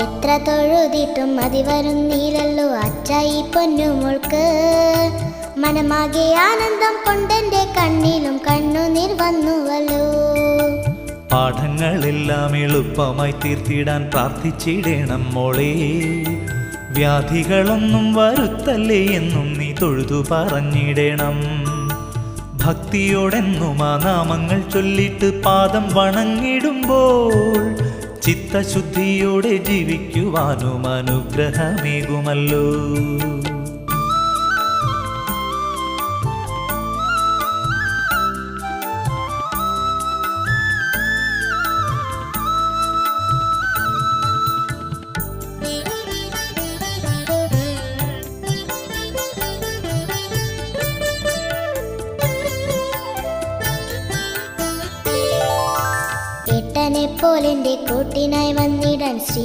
എത്ര തൊഴുതിട്ടും മതി വരുന്നില്ലല്ലോ അച്ചായി പൊന്നുമോൾക്ക്. മനമാകെ ആനന്ദം കൊണ്ടെന്റെ കണ്ണിലും കണ്ണുനീർ വന്നുവല്ലോ. പാഠങ്ങളെല്ലാം എളുപ്പമായി തീർത്തിടാൻ പ്രാർത്ഥിച്ചിടേണം മോളെ. വ്യാധികളൊന്നും വരുത്തല്ലേ എന്നും നീ തൊഴുതു പറഞ്ഞിടണം. ഭക്തിയോടെന്നും ആ നാമങ്ങൾ ചൊല്ലിട്ട് പാദം വണങ്ങിടുമ്പോൾ ചിത്തശുദ്ധിയോടെ ജീവിക്കുവാനും അനുഗ്രഹമേകുമല്ലോ. ഏട്ടനെ പോലെന്റെ കൂട്ടിനായി വന്നിടാൻ ശ്രീ